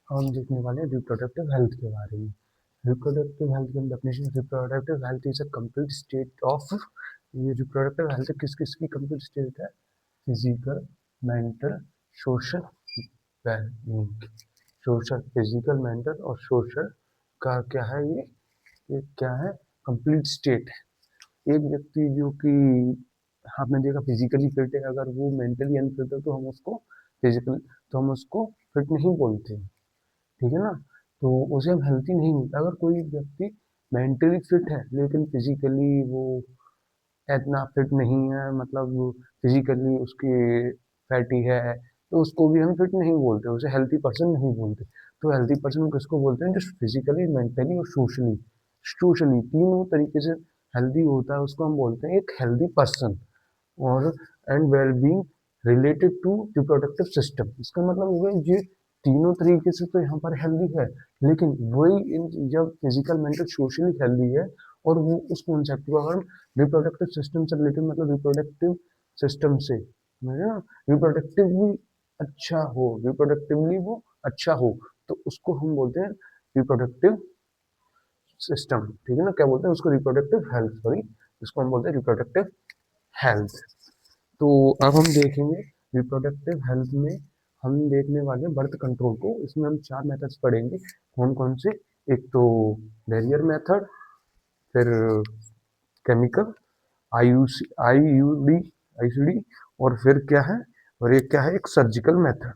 हम देखने वाले हैं रिप्रोडक्टिव हेल्थ के बारे में। रिप्रोडक्टिव हेल्थ की definition, reproductive health is a complete state of, ये रिप्रोडक्टिव हेल्थ किस किस की कंप्लीट स्टेट है? Physical, mental, social wellbeing. Social, physical, mental और सोशल का क्या है ये क्या है? कंप्लीट स्टेट है। एक व्यक्ति जो कि आपने देखा फिजिकली फिट है, अगर वो मेंटली अनफिट है तो हम उसको फिजिकल तो हम उसको फिट नहीं बोलते, ठीक है ना? तो उसे हम हेल्थी नहीं बोलते। अगर कोई व्यक्ति मेंटली फिट है लेकिन फिजिकली वो इतना फिट नहीं है, मतलब फिजिकली उसकी फैटी है, तो उसको भी हम फिट नहीं बोलते, उसे हेल्थी पर्सन नहीं बोलते। तो हेल्थी पर्सन किसको बोलते हैं? जो फिजिकली, मेंटली और सोशली सोशली तीनों तरीके से हेल्दी होता है, उसको हम बोलते हैं एक हेल्दी पर्सन। और and wellbeing related to reproductive system, इसका मतलब हो गया ये तीनों तरीके से तो यहाँ पर हेल्दी है, लेकिन वही जब फिजिकल, मेंटल, सोशली हेल्दी है, और वो उस कॉन्सेप्ट को अगर रिप्रोडक्टिव सिस्टम से रिलेटेड, मतलब रिप्रोडक्टिव सिस्टम से, है ना, रिप्रोडक्टिवली अच्छा हो, रिप्रोडक्टिवली वो अच्छा हो, तो उसको हम बोलते हैं रिप्रोडक्टिव सिस्टम, ठीक है ना? क्या बोलते हैं उसको? रिप्रोडक्टिव हेल्थ, सॉरी, इसको हम बोलते हैं रिप्रोडक्टिव हेल्थ। तो अब हम देखेंगे रिप्रोडक्टिव हेल्थ में, हम देखने वाले बर्थ कंट्रोल को। इसमें हम 4 मेथड्स पढ़ेंगे। कौन कौन से? एक तो बैरियर मेथड, फिर केमिकल, आईयूडी आईसीडी, और फिर क्या है, और एक क्या है, एक सर्जिकल मेथड,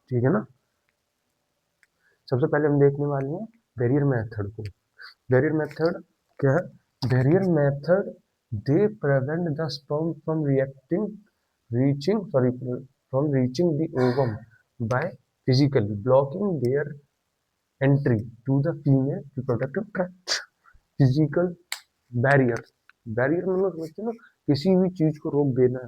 ठीक है ना? सबसे पहले हम देखने वाले हैं बैरियर मेथड को। बैरियर मेथड क्या है? Barrier method, they prevent the sperm from reaching the ovum by physically blocking their entry to the female reproductive tract. Physical barrier, barrier मतलब समझते हो ना, किसी भी चीज को रोक देना।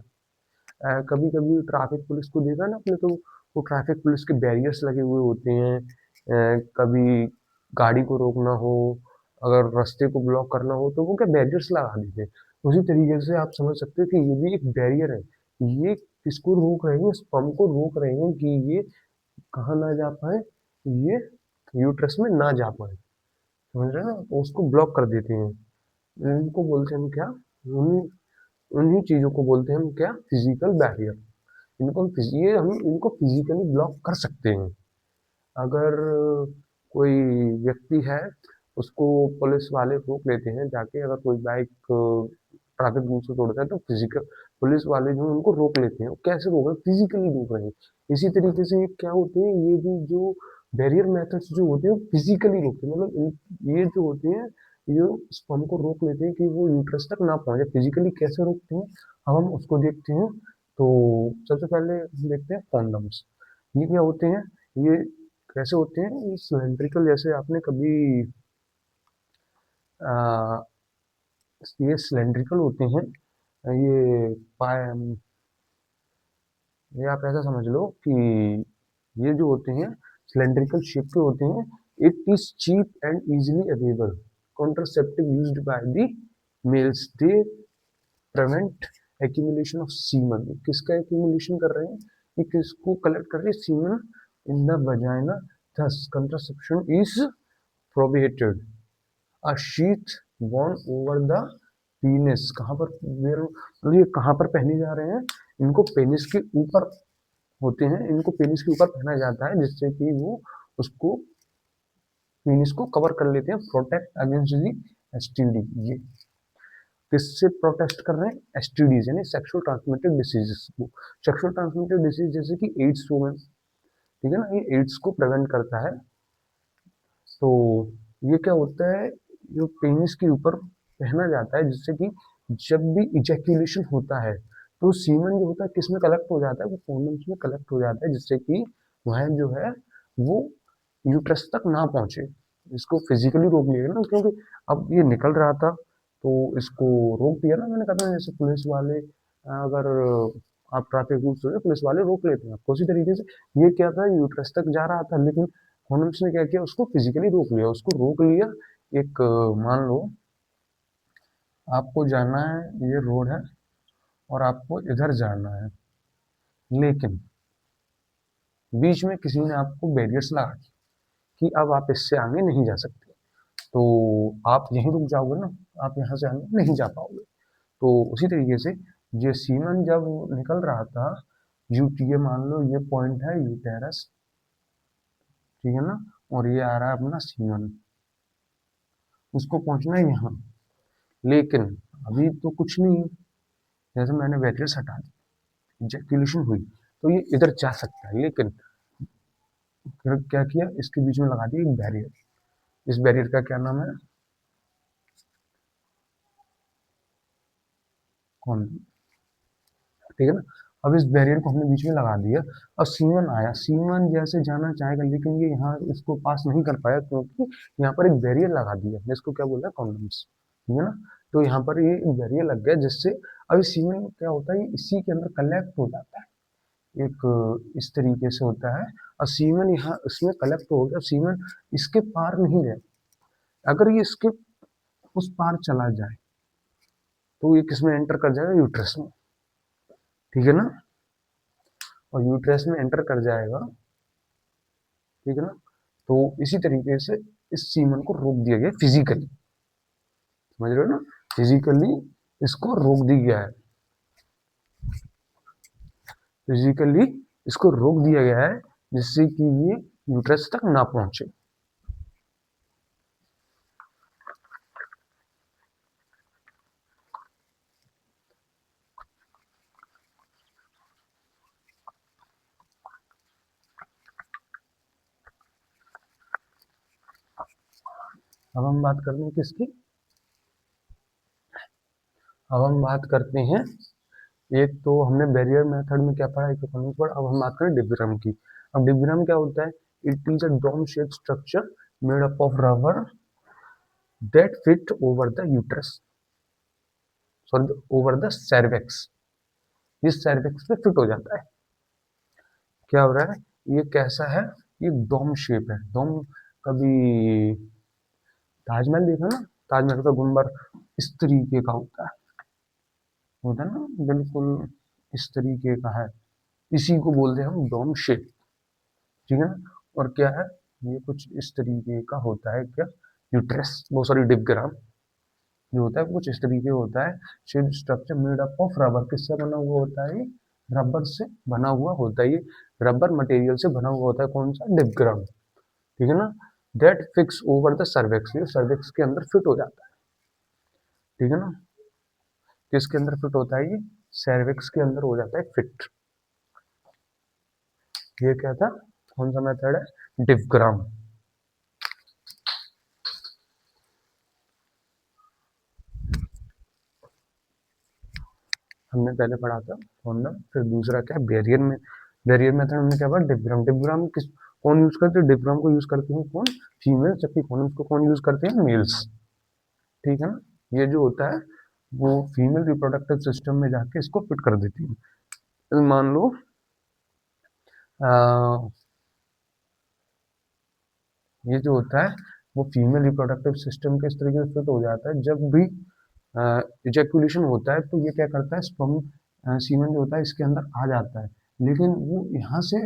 कभी कभी ट्रैफिक पुलिस को देखा ना आपने, तो वो ट्रैफिक पुलिस के बैरियर्स लगे हुए होते हैं। कभी गाड़ी को रोकना हो, अगर रास्ते को ब्लॉक करना हो, तो वो क्या बैरियर्स लगा देते हैं। उसी तरीके से आप समझ सकते हो कि ये भी एक बैरियर है। ये किसको रोक रहे हैं? स्पर्म को रोक रहे हैं कि ये कहाँ ना जा पाए, ये यूट्रस में ना जा पाए, समझ रहे हैं ना? तो उसको ब्लॉक कर देते हैं। इनको बोलते हैं हम क्या? उन उन्हीं चीजों को बोलते हैं हम क्या? Physical barrier. हम इनको फिजिकली ब्लॉक कर सकते हैं। अगर कोई व्यक्ति है, उसको पुलिस वाले रोक लेते हैं जाके, अगर कोई बाइक ट्रैफिक रूल से तोड़ता है, तो फिजिकल पुलिस वाले जो उनको रोक लेते हैं। वो कैसे रोक रहे हैं? फिजिकली रोक रहे हैं। इसी तरीके से ये क्या होते हैं, ये भी जो बैरियर मेथड्स जो होते हैं फिजिकली रोकते हैं, मतलब ये जो होते हैं, ये स्पर्म को रोक लेते हैं कि वो यूट्रस तक ना पहुंचे। फिजिकली कैसे रोकते हैं, अब हम उसको देखते हैं। तो सबसे पहले हम देखते हैं कॉन्डम्स। ये क्या होते हैं? ये कैसे होते हैं? ये सिलेंड्रिकल, जैसे आपने कभी आ, ये सिलेंड्रिकल होते हैं। ये पाए ये आप ऐसा समझ लो कि ये जो होते हैं सिलेंड्रिकल शेप के होते हैं। It is cheap and easily available contraceptive used by the males. They prevent accumulation of semen. किसका एक्यूमुलेशन कर रहे हैं? ये किसको कलेक्ट कर रहे हैं? Semen in the vagina. thus contraception is prohibited. A sheath worn over the penis, कहाँ पर मतलब ये कहाँ पर पहने जा रहे हैं? इनको पेनिस के ऊपर होते हैं, इनको पेनिस के ऊपर पहना जाता है, जिससे कि वो उसको पेनिस को कवर कर लेते हैं, प्रोटेक्ट अगेंस्ट दी एसटीडी। ये किससे प्रोटेक्ट कर रहे हैं? एसटीडीज यानी सेक्सुअल ट्रांसमिटेड डिसीजेस को। सेक्सुअल ट्रांसमिटेड डिसीज जैसे कि एड्स हो गए, ठीक है ना, ये एड्स को प्रिवेंट करता है। तो ये क्या होता है, जो पेनिस के ऊपर पहना जाता है, जिससे कि जब भी इजैक्यूलेशन होता है, तो सीमन जो होता है किस में कलेक्ट हो जाता है? वो कॉन्डम्स में कलेक्ट हो जाता है, जिससे कि वह जो है वो यूट्रस तक ना पहुंचे। इसको फिजिकली रोक लिया ना, क्योंकि अब ये निकल रहा था, तो इसको रोक दिया ना मैंने कहा था। जैसे पुलिस वाले, अगर आप ट्रैफिक रूल्स हो, पुलिस वाले रोक लेते हैं आपको, उसी तरीके से ये क्या था, यूट्रस तक जा रहा था, लेकिन कॉन्डम्स ने क्या किया? उसको फिजिकली रोक लिया, उसको रोक लिया। एक मान लो आपको जाना है, ये रोड है और आपको इधर जाना है, लेकिन बीच में किसी ने आपको बैरियर्स लगा दिए कि अब आप इससे आगे नहीं जा सकते, तो आप यहीं रुक जाओगे ना, आप यहाँ से आगे नहीं जा पाओगे। तो उसी तरीके से ये सीमन जब निकल रहा था, ये मान लो ये पॉइंट है यूटेरस, ठीक है ना, और ये आ रहा है अपना सीमन, उसको पहुंचना है यहाँ, लेकिन अभी तो कुछ नहीं है, जैसे मैंने बैरियर्स हटा दी, इजैक्यूलेशन हुई, तो ये इधर जा सकता है, लेकिन फिर क्या किया, इसके बीच में लगा दिया एक बैरियर। इस बैरियर का क्या नाम है, कौन, ठीक है ना। अब इस बैरियर को हमने बीच में लगा दिया, अब सीमन आया, सीमन जैसे जाना चाहेगा, लेकिन ये यहाँ इसको पास नहीं कर पाया, क्योंकि यहाँ पर एक बैरियर लगा दिया, जिसको क्या बोलता है, कॉन्डम्स, ठीक है ना। तो यहाँ पर ये बैरियर लग गया, जिससे अभी सीमन क्या होता है, इसी के अंदर कलेक्ट हो जाता है, एक इस तरीके से होता है, और सीमन यहाँ इसमें कलेक्ट हो गया, सीमन इसके पार नहीं गया, अगर ये इसके उस पार चला जाए तो ये किसमें एंटर कर जाएगा, यूट्रस में, ठीक है ना, और यूट्रस में एंटर कर जाएगा, ठीक है ना। तो इसी तरीके से इस सीमन को रोक दिया गया फिजिकली, समझ रहे हो ना, फिजिकली इसको रोक दिया गया है, फिजिकली इसको रोक दिया गया है, जिससे कि ये यूट्रस तक ना पहुंचे। अब हम बात करते हैं किसकी, अब हम बात करते हैं, एक तो हमने बैरियर मेथड में क्या पढ़ा, इकोनॉमिक्स पढ़ा, अब हम बात करें डिब्राम की। अब डिब्राम क्या होता है, it is a dome shape structure made up of rubber that fit over the uterus, sorry over the cervix, ये सर्वेक्स पे फिट हो जाता है। क्या हो रहा है, ये कैसा है, ये डोम शेप है, डोम, कभी ताजमहल देखा ना, ताजमहल का गुंबर इस तरीके का होता है ना, बिल्कुल इस तरीके का है, इसी को बोलते हैं हम डोम शेप, ठीक है ना। और क्या है, ये कुछ इस तरीके का होता है, क्या, यूट्रस, वो सॉरी डिप्ग्राम जो होता है कुछ इस तरीके होता है, shape structure made up of rubber, किससे बना हुआ होता है, रबर से बना हुआ होता है, ये रबर मटेरियल से बना हुआ होता है, कौन सा, डिप्ग्राम, ठीक है ना। That fix over the cervix, ये सर्वेक्स के अंदर फिट हो जाता है, ठीक है ना, किसके अंदर फिट होता है, ये सर्वेक्स के अंदर हो जाता है फिट। ये क्या था, कौन सा मेथड है, डिप्ग्राम। हमने पहले पढ़ा था कॉन्डम, फिर दूसरा क्या, बैरियर में, बैरियर मेथड हमने क्या पढ़ा, डिप्ग्राम, डिप्ग्राम किस, कौन यूज करते हैं, डिप्ग्राम को यूज करते हैं कौन, फीमेल, जबकि कॉन्डम्स को कौन यूज करते हैं, मेल्स, ठीक है ना। ये जो होता है वो फीमेल रिप्रोडक्टिव सिस्टम में जाके इसको फिट कर देती है। मान लो आ, ये जो होता है वो फीमेल रिप्रोडक्टिव सिस्टम के इस तरीके से फिट हो जाता है, जब भी इजैकुलेशन होता है तो ये क्या करता है, स्पर्म सीमन जो होता है इसके अंदर आ जाता है, लेकिन वो यहाँ से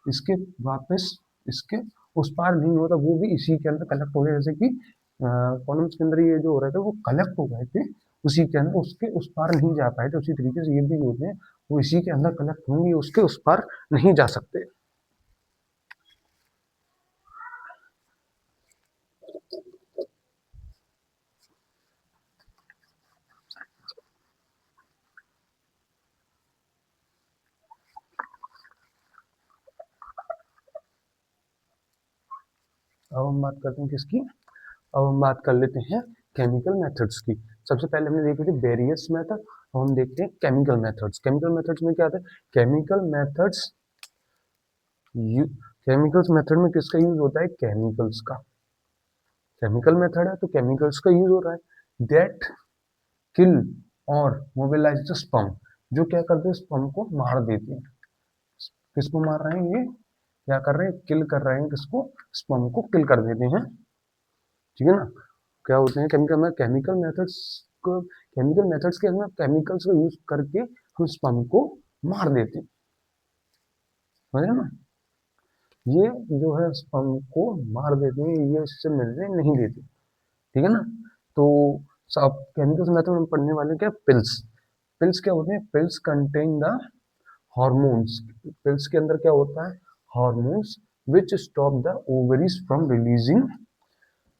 इसके वापस इसके उस पार नहीं होता, वो भी इसी के अंदर कलेक्ट हो गया, जैसे कि कॉलम्स के अंदर ये जो हो रहे थे वो कलेक्ट हो गए थे उसी के अंदर, उसके उस पार नहीं जा पाए थे, उसी तरीके से ये भी होते हैं, वो इसी के अंदर कलेक्ट होंगे, उसके उस पार नहीं जा सकते। अब हम बात करते हैं किसकी, अब हम बात कर लेते हैं केमिकल मेथड्स की। सबसे पहले हमने देखे थे वेरियस मेथड, अब हम देखते हैं केमिकल मेथड्स। केमिकल मेथड्स में क्या आता है, केमिकल मेथड्स, केमिकल्स मेथड में किसका यूज होता है, केमिकल्स का, केमिकल मेथड है तो केमिकल्स का यूज हो रहा है, दैट किल और मोबिलाइज द स्पर्म, जो क्या करते हैं, स्पर्म को मार देते हैं, किसको मार रहे हैं, ये क्या कर रहे हैं, किल कर रहे हैं, किसको, स्पर्म को किल कर देते हैं, ठीक है ना। क्या होते हैं केमिकल में, केमिकल मेथड्स को, केमिकल मेथड्स के अंदर केमिकल्स को यूज करके हम स्पर्म को मार देते हैं, समझ रहे ना, ये जो है स्पर्म को मार देते हैं, ये इससे मिलने नहीं देते, ठीक है ना। तो सब केमिकल्स मेथड हम पढ़ने वाले क्या, पिल्स। पिल्स क्या होते हैं, pills contain the hormones. Pills के अंदर क्या होता है, hormones which stop the ovaries from releasing,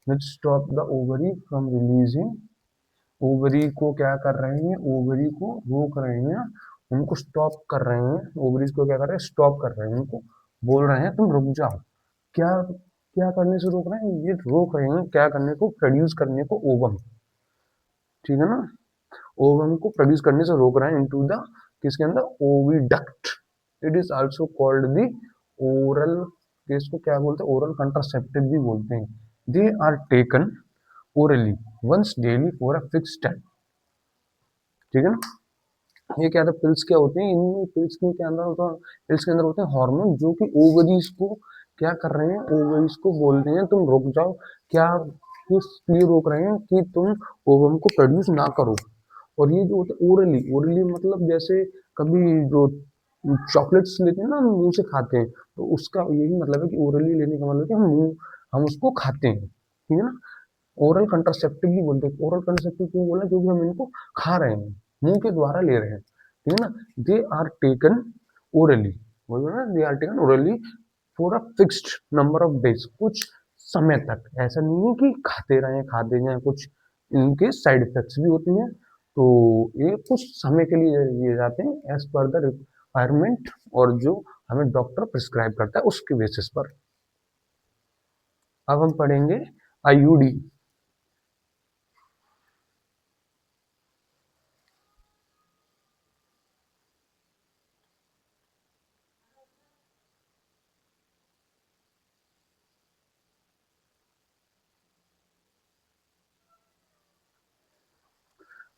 which stop the ovary from releasing, ovary को क्या कर रहे हैं, ओवरी को रोक रहे हैं, उनको स्टॉप कर रहे हैं, ओवरीज को क्या कर रहे हैं, स्टॉप कर रहे हैं, उनको बोल रहे हैं तुम रुक जाओ। क्या क्या करने से रोक रहे हैं, ये रोक रहे हैं क्या करने को, प्रोड्यूस करने को ओवम, ठीक है ना। ओवम को प्रोड्यूस करने से रोक रहे हैं इनटू द, किसके अंदर, oviduct. It is also called the oral, इसको क्या बोलते हैं, ओरल कंट्रासेप्टिव भी बोलते हैं। They are taken orally once daily for a fix time, ठीक है ना। ये क्या था, पिल्स क्या होते हैं, इन पिल्स के क्या अंदर होता है, पिल्स के अंदर होते हैं हार्मोन जो कि ओवरीज को क्या कर रहे हैं, ओवरीज को बोल रहे हैं तुम रुक जाओ। क्या किस लिए रोक रहे हैं, कि तुम ओवम को प्रोड्यूस ना करो। और ये जो होता है ओरली, ओरली मतलब जैसे कभी जो चॉकलेट्स लेते हैं ना, हम मुंह से खाते हैं, तो उसका यही मतलब है कि ओरली लेने का मतलब है कि हम उसको खाते हैं, ठीक है ना। ओरल कंट्रासेप्टिव भी बोलते हैं। ओरल कंट्रासेप्टिव क्यों बोला, क्योंकि हम इनको खा रहे हैं, मुंह के द्वारा ले रहे हैं, ठीक है ना। दे आर टेकन ओरली, बोलो ना, they are taken orally for a fixed number of days, कुछ समय तक। ऐसा नहीं है कि खाते जाएं, कुछ इनके साइड इफेक्ट्स भी होते हैं। तो ये कुछ समय के लिए लिए जाते हैं एज पर द रिक्वायरमेंट, और जो हमें डॉक्टर प्रिस्क्राइब करता है उसके बेसिस पर। अब हम पढ़ेंगे आईयूडी।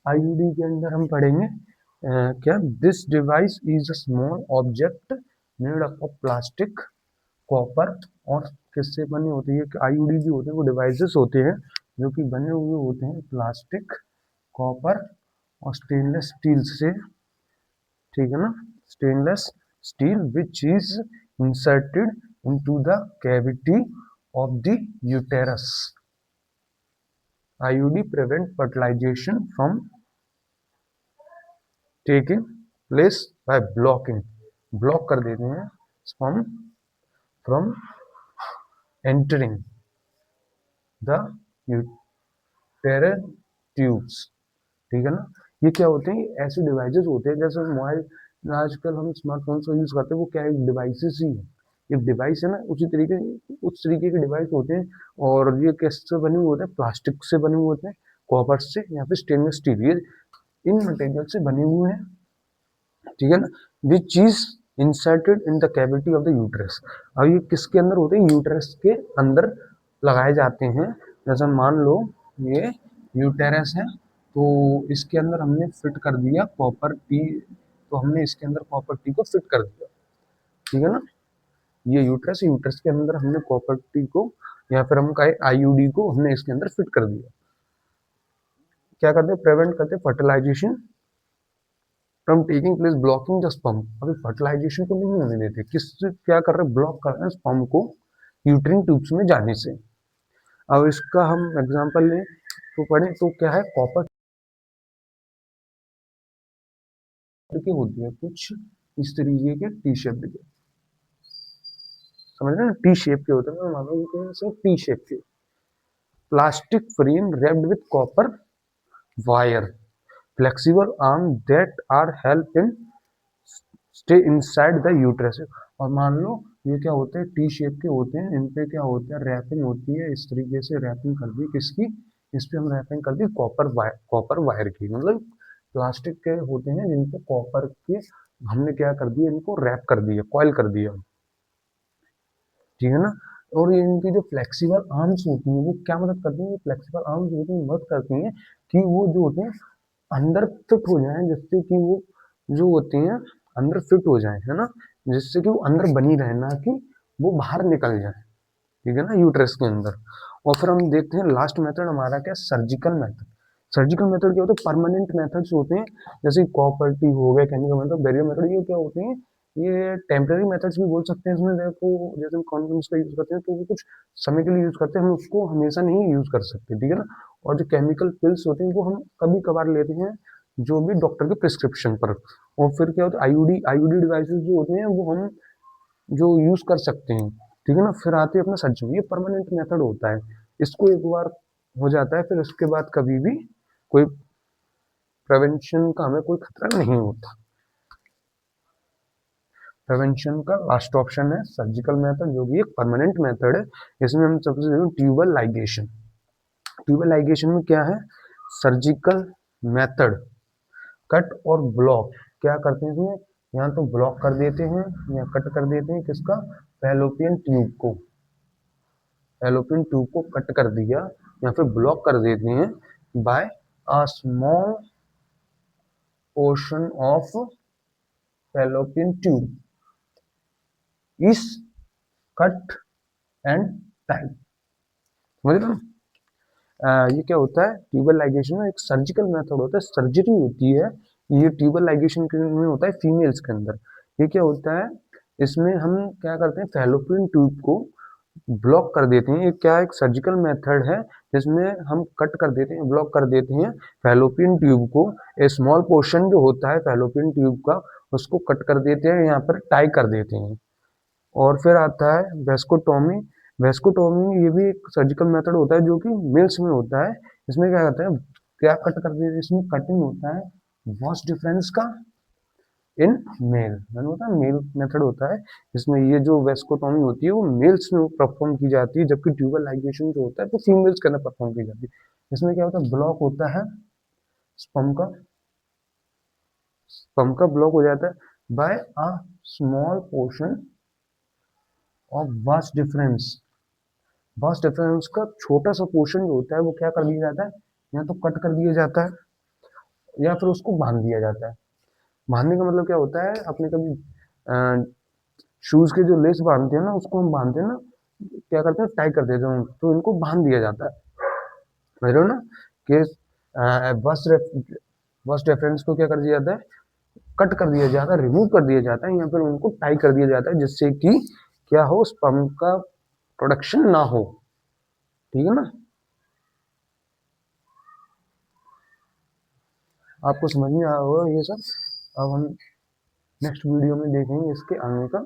आईयूडी के अंदर हम पढ़ेंगे क्या, this device is a small object made up of plastic, copper, और किससे बने होते हैं, आईयूडी जो होते हैं वो डिवाइसेस होते हैं जो कि बने हुए होते हैं प्लास्टिक, कॉपर और स्टेनलेस स्टील से, ठीक है ना, stainless steel which is inserted into the cavity of the uterus. IUD prevent fertilisation from taking place by blocking, block कर देते हैं sperm from entering the uterine tubes, ठीक है ना। ये क्या होते हैं, ऐसे डिवाइसेस होते हैं, जैसे मोबाइल आजकल हम स्मार्टफोन का यूज करते हैं, वो क्या है, डिवाइसेस ही है, एक डिवाइस है ना, उस तरीके के डिवाइस होते हैं। और ये किससे बने हुए होते हैं, प्लास्टिक से बने हुए होते हैं, कॉपर से या फिर स्टेनलेस स्टील, ये इन मटेरियल से बने हुए हैं, ठीक है ना। विच is inserted in the cavity of the uterus. अब ये किसके अंदर होते हैं, यूट्रस के अंदर लगाए जाते हैं। जैसे मान लो ये यूटेरस है, तो इसके अंदर हमने फिट कर दिया कॉपर टी, तो हमने इसके अंदर कॉपर टी को फिट कर दिया, ठीक है ना। ये यूट्रस, यूट्रस के अंदर हमने कॉपर टी को, या फिर हम कहे आईयूडी को हमने इसके अंदर फिट कर दिया। क्या करते हैं, प्रिवेंट करते हैं fertilisation from taking place, blocking the sperm. अभी फर्टिलाइजेशन को नहीं होने देते, किस क्या कर रहे हैं, ब्लॉक कर रहे हैं स्पर्म को यूट्रिन ट्यूब्स में जाने से। अब इसका हम एग्जांपल लें तो पढ़ें तो क्या है, कॉपर की होती है कुछ इस तरीके के टी शेप के, समझ रहे हैं, टी शेप के होते हैं, मानो कि टी शेप के, plastic frame wrapped with copper wire, flexible arm that are help in stay inside the uterus। और मान लो ये क्या होते हैं, टी शेप के होते हैं, इन पे क्या होता है, रैपिंग होती है, इस तरीके से रैपिंग कर दी किसकी, इस पे हम रैपिंग कर दी कॉपर वायर की, मतलब प्लास्टिक के होते हैं जिन पे कॉपर के हमने क्या कर दिया, इनको रैप कर दिया, कॉइल कर दिया, ठीक है ना। और ये इनकी जो फ्लेक्सिबल आर्म्स होती हैं वो क्या मदद करती हैं, फ्लेक्सिबल आर्म्स होती हैं मदद करती हैं कि वो जो होते हैं अंदर फिट हो जाएं, जिससे कि वो जो होती हैं अंदर फिट हो जाएं, है ना, जिससे कि वो अंदर बनी रहे, ना कि वो बाहर निकल जाए, ठीक है ना, यूट्रस के अंदर। और फिर हम देखते हैं लास्ट मेथड हमारा क्या, सर्जिकल मेथड। सर्जिकल मेथड क्या होता है, परमानेंट मेथड्स होते हैं, जैसे कॉपर टी हो गया, केमिकल मेथड, बैरियर मेथड, ये क्या होते हैं, ये टेम्पररी मेथड्स भी बोल सकते हैं। इसमें देखो जैसे हम कॉन्डोम्स का यूज करते हैं तो वो कुछ समय के लिए यूज करते हैं, हम उसको हमेशा नहीं यूज कर सकते, ठीक है ना। और जो केमिकल पिल्स होते हैं वो हम कभी कभार लेते हैं, जो भी डॉक्टर के प्रिस्क्रिप्शन पर। और फिर क्या होता है, आईयूडी डिवाइसेस जो होते हैं वो हम जो यूज कर सकते हैं, ठीक है ना। फिर आती है अपना सर्जरी, ये परमानेंट मेथड होता है। इसको एक बार हो जाता है फिर उसके बाद कभी भी कोई प्रिवेंशन का हमें कोई खतरा नहीं होता। प्रिवेंशन का लास्ट ऑप्शन है सर्जिकल मेथड, जो कि एक परमानेंट मेथड है। इसमें हम सबसे देखो ट्यूबल लाइगेशन। ट्यूबल लाइगेशन में क्या है, सर्जिकल मेथड कट और ब्लॉक क्या करते हैं इसमें, या तो ब्लॉक कर देते हैं या कट कर देते हैं किसका, फैलोपियन ट्यूब को। फैलोपियन ट्यूब को कट कर दिया या फिर ब्लॉक कर देते हैं by a small portion of fallopian tube is cut and tight. समझ रहे हो। ये क्या होता है, ट्यूबल लाइगेशन में एक सर्जिकल मेथड होता है, सर्जरी होती है। ये ट्यूबल लाइगेशन में होता है फीमेल्स के अंदर। ये क्या होता है, इसमें हम क्या करते हैं, फैलोपियन ट्यूब को ब्लॉक कर देते हैं। ये क्या एक सर्जिकल मेथड है जिसमें हम कट कर देते हैं, ब्लॉक कर देते हैं फैलोपियन ट्यूब को। ए स्मॉल पोर्शन जो होता है फैलोपियन ट्यूब का उसको कट कर देते हैं, यहाँ पर टाई कर देते हैं। और फिर आता है वेस्कोटोमी। वेस्कोटोमी ये भी एक सर्जिकल मेथड होता है जो कि मेल्स में होता है। इसमें क्या करते हैं, क्या कट कर देते हैं, इसमें कटिंग होता है वॉस डिफरेंस का इन मेल, मैंने होता है मेल मेथड होता है। इसमें ये जो वेस्कोटोमी होती है वो मेल्स में परफॉर्म की जाती है, जबकि ट्यूबल लाइगेशन जो होता है तो फीमेल्स के अंदर परफॉर्म की जाती है। इसमें क्या होता है, ब्लॉक होता है स्पर्म का, स्पर्म का ब्लॉक हो जाता है by a small portion of vas deferens. Vas deferens का छोटा सा पोर्शन जो होता है वो क्या कर दिया जाता है, या तो कट कर दिया जाता है या फिर उसको बांध दिया जाता है। बांधने का मतलब क्या होता है, अपने कभी शूज के जो लेस बांधते हैं ना उसको हम बांधते हैं ना, क्या करते हैं टाई कर देते हैं, तो इनको बांध दिया जाता है। समझ रहे हो ना कि बस रेफरेंस को क्या कर दिया जाता है, कट कर दिया जाता है, रिमूव कर दिया जाता है या फिर उनको टाई कर दिया जाता है, जिससे कि क्या हो, स्पर्म का प्रोडक्शन ना हो, ठीक है ना। आपको समझ में आया होगा ये सब। अब हम नेक्स्ट वीडियो में देखेंगे इसके आगे का।